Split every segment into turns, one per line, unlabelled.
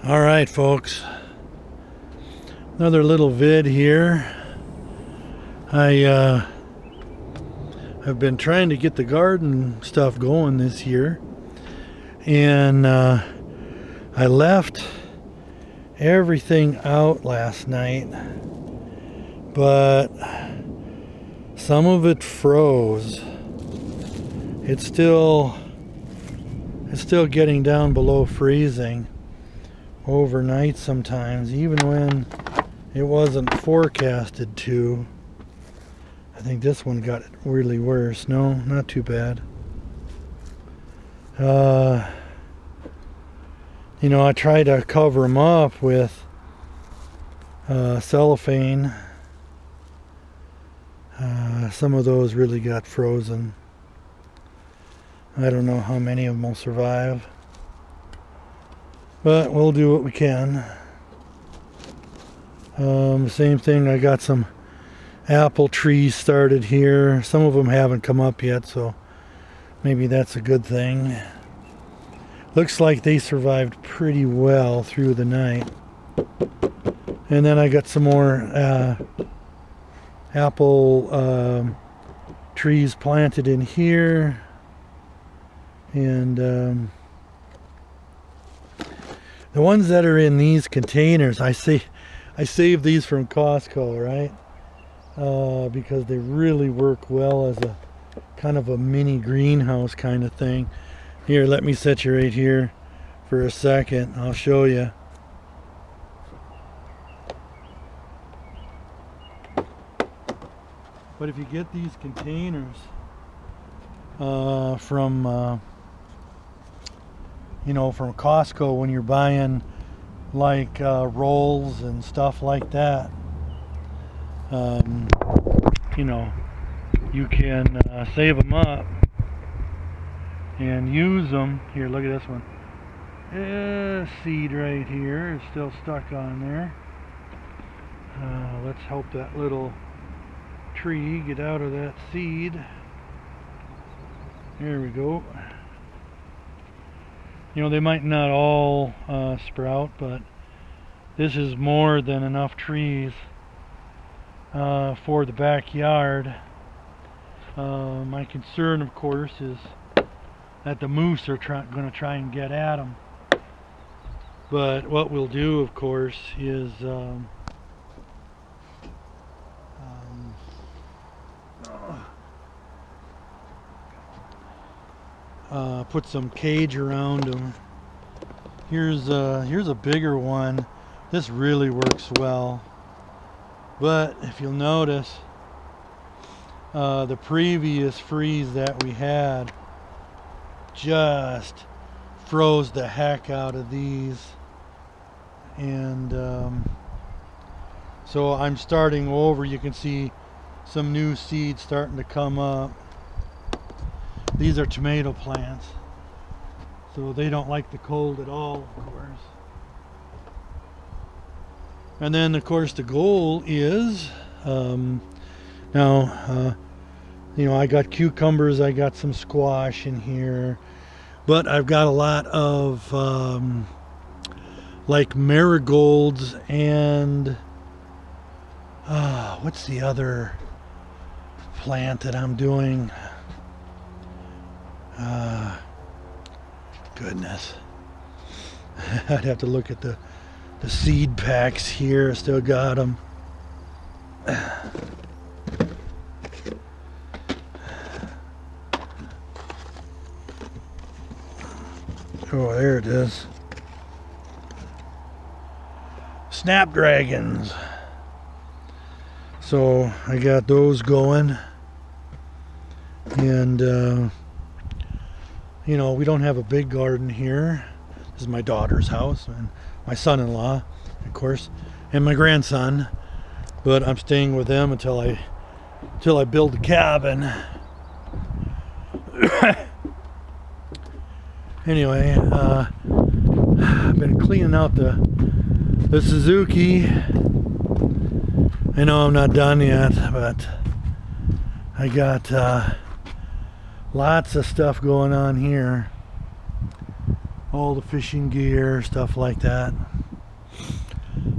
All right, folks. Another little vid here. I've been trying to get the garden stuff going this year, and I left everything out last night, but some of it froze. It's still getting down below freezing overnight sometimes, even when it wasn't forecasted to. I think this one got really worse. No, not too bad. You know, I try to cover them up with cellophane. Some of those really got frozen. I don't know how many of them will survive, but we'll do what we can. Same thing, I got some apple trees started here. Some of them haven't come up yet, so maybe that's a good thing. Looks like they survived pretty well through the night. And then I got some more apple trees planted in here. And the ones that are in these containers, I saved these from Costco, right? Because they really work well as a kind of a mini greenhouse kind of thing. Here, let me set you right here for a second. I'll show you. But if you get these containers from from Costco, when you're buying like rolls and stuff like that, you can save them up and use them. Here, look at this one. Seed right here is still stuck on there. Let's help that little tree get out of that seed. There we go. You know, they might not all sprout, but this is more than enough trees for the backyard. My concern, of course, is that the moose are going to try and get at them. But what we'll do, of course, is put some cage around them. Here's a bigger one. This really works well. But if you'll notice, the previous freeze that we had just froze the heck out of these, and so I'm starting over. You can see some new seeds starting to come up. These are tomato plants, so they don't like the cold at all, of course. And then, of course, the goal is now, I got cucumbers, I got some squash in here, but I've got a lot of like marigolds and what's the other plant that I'm doing? Goodness. I'd have to look at the seed packs here. Still got them. Oh, there it is. Snapdragons. So I got those going. And we don't have a big garden here. This is my daughter's house and my son-in-law, of course, and my grandson. But I'm staying with them until I build the cabin. Anyway, I've been cleaning out the Suzuki. I know I'm not done yet, but I got lots of stuff going on here. All the fishing gear, stuff like that.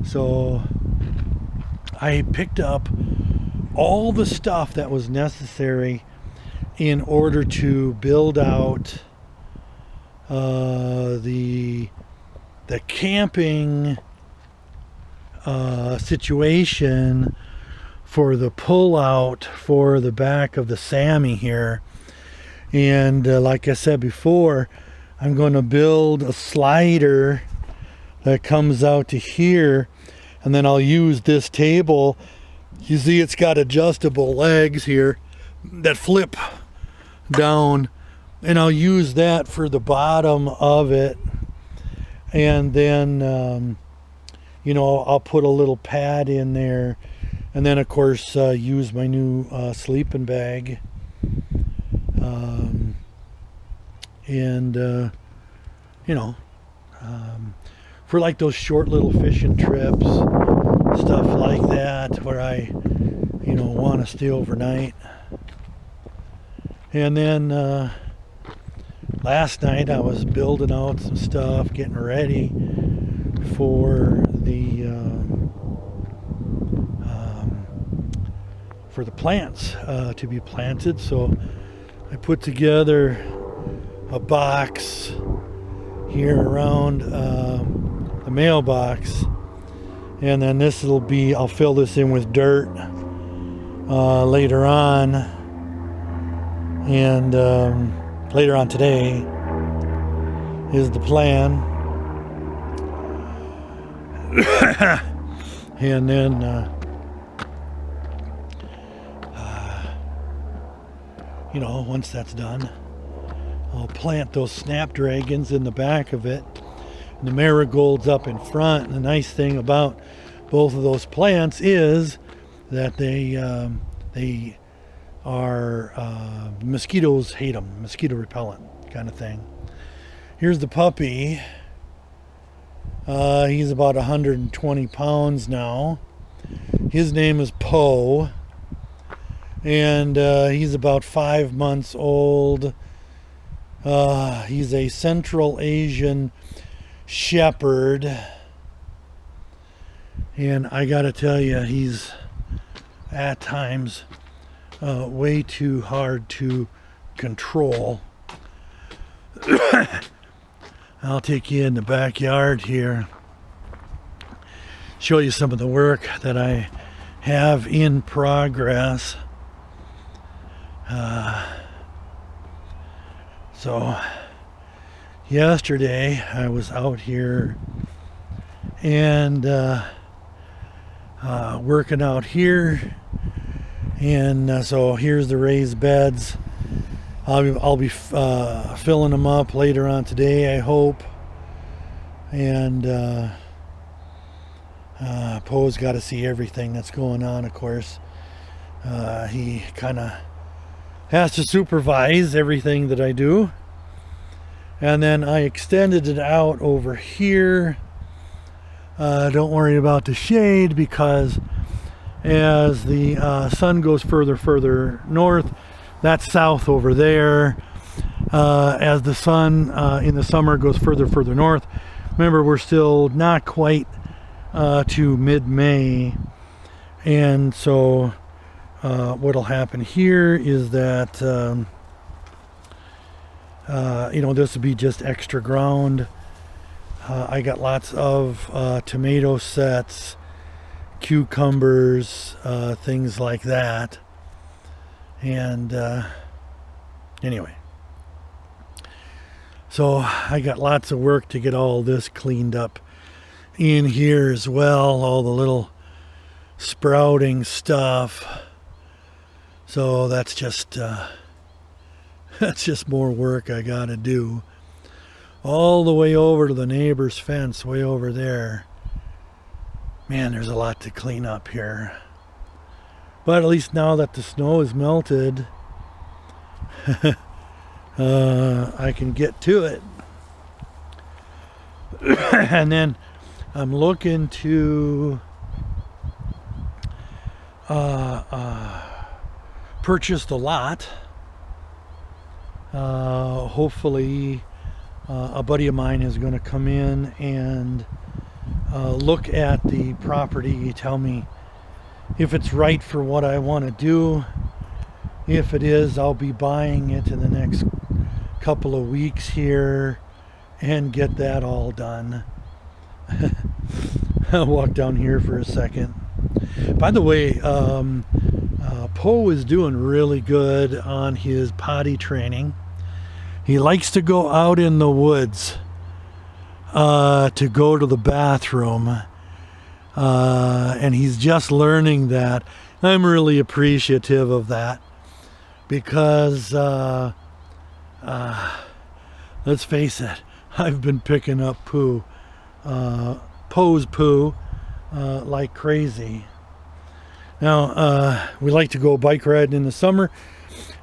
So I picked up all the stuff that was necessary in order to build out the camping situation for the pull-out for the back of the Sammy here. And like I said before, I'm going to build a slider that comes out to here, and then I'll use this table. You see it's got adjustable legs here that flip down, and I'll use that for the bottom of it. And then you know, I'll put a little pad in there, and then of course use my new sleeping bag. And you know, for like those short little fishing trips, stuff like that, where I, you know, want to stay overnight. And then last night I was building out some stuff, getting ready for the plants to be planted. So I put together a box here around the mailbox, and then this will be, I'll fill this in with dirt later on, and later on today is the plan. And then you know, once that's done, I'll plant those snapdragons in the back of it, and the marigolds up in front. And the nice thing about both of those plants is that they are mosquitoes hate them, mosquito repellent kind of thing. Here's the puppy. He's about 120 pounds now. His name is Poe, and he's about 5 months old. He's a Central Asian shepherd, and I gotta tell you, he's at times way too hard to control. I'll take you in the backyard here, show you some of the work that I have in progress. So yesterday I was out here and working out here, and so here's the raised beds. I'll be filling them up later on today, I hope. And Poe's got to see everything that's going on, of course. He kind of has to supervise everything that I do. And then I extended it out over here. Don't worry about the shade, because as the sun goes further north, that's south over there. As the sun in the summer goes further north, remember we're still not quite to mid-May, and so what'll happen here is that you know, this will be just extra ground. I got lots of tomato sets, cucumbers, things like that. And anyway, so I got lots of work to get all this cleaned up in here as well, all the little sprouting stuff. So that's just more work I gotta do. All the way over to the neighbor's fence, way over there. Man, there's a lot to clean up here. But at least now that the snow is melted, I can get to it. And then I'm looking to purchase the lot. Hopefully a buddy of mine is going to come in and look at the property, tell me if it's right for what I want to do. If it is, I'll be buying it in the next couple of weeks here and get that all done. I'll walk down here for a second. By the way, Poe is doing really good on his potty training. He likes to go out in the woods to go to the bathroom. And he's just learning that. I'm really appreciative of that because, let's face it, I've been picking up poo, Poe's poo, like crazy. Now, we like to go bike riding in the summer.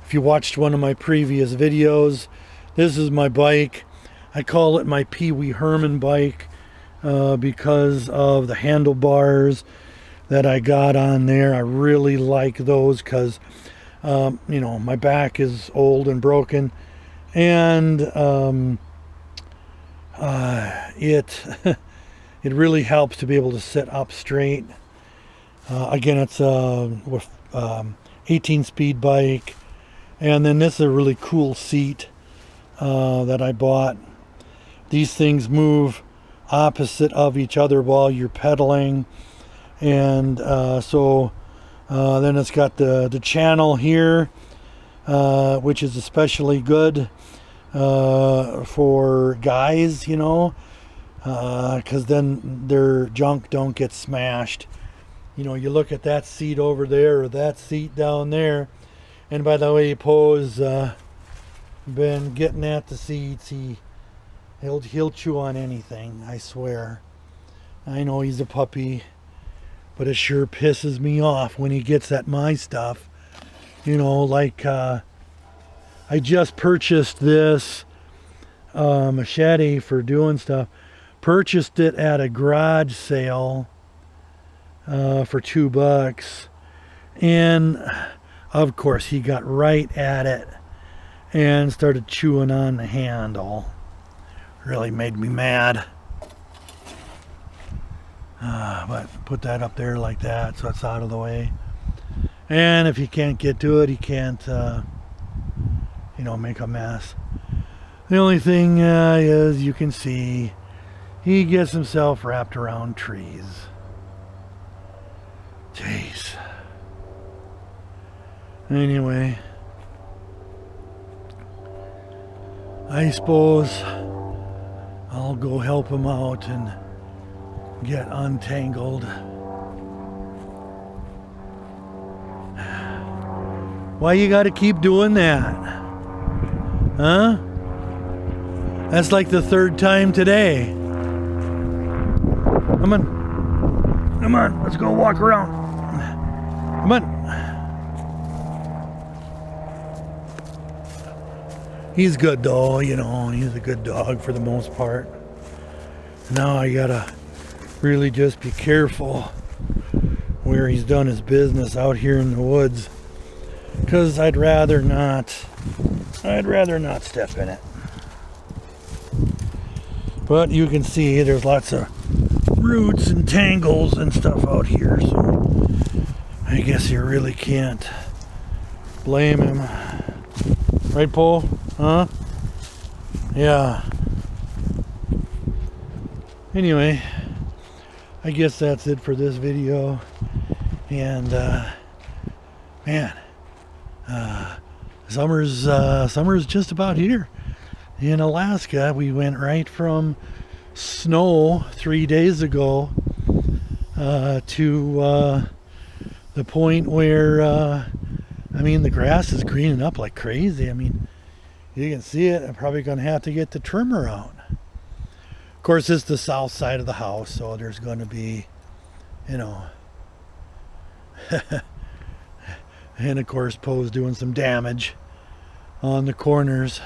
If you watched one of my previous videos, this is my bike. I call it my Pee Wee Herman bike because of the handlebars that I got on there. I really like those because, you know, my back is old and broken, and it really helps to be able to sit up straight. Again, it's a 18-speed bike, and then this is a really cool seat that I bought. These things move opposite of each other while you're pedaling, and so then it's got the channel here, which is especially good for guys, you know, because then their junk don't get smashed. You know, you look at that seat over there or that seat down there, and by the way, Poe's been getting at the seats. He'll chew on anything, I swear. I know he's a puppy, but it sure pisses me off when he gets at my stuff. You know, like I just purchased this machete for doing stuff. Purchased it at a garage sale for $2, and of course he got right at it and started chewing on the handle. Really made me mad. But put that up there like that so it's out of the way, and if he can't get to it, he can't you know, make a mess. The only thing is, you can see he gets himself wrapped around trees. Jeez. Anyway, I suppose I'll go help him out and get untangled. Why you gotta keep doing that? Huh? That's like the third time today. Come on. Come on, let's go walk around. Come on. He's good though, you know, he's a good dog for the most part. Now I gotta really just be careful where he's done his business out here in the woods, because I'd rather not step in it. But you can see there's lots of roots and tangles and stuff out here, so I guess you really can't blame him. Right, Poe? Huh? Yeah. Anyway, I guess that's it for this video. And man, summer's just about here. In Alaska, we went right from snow 3 days ago to the point where I mean, the grass is greening up like crazy. I mean, you can see it. I'm probably gonna have to get the trimmer out. Of course, it's the south side of the house, so there's going to be, you know, and of course Poe's doing some damage on the corners.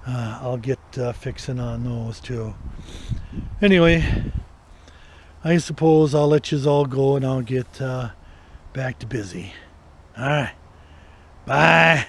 I'll get fixing on those too. Anyway, I suppose I'll let you all go and I'll get back to busy. All right, bye.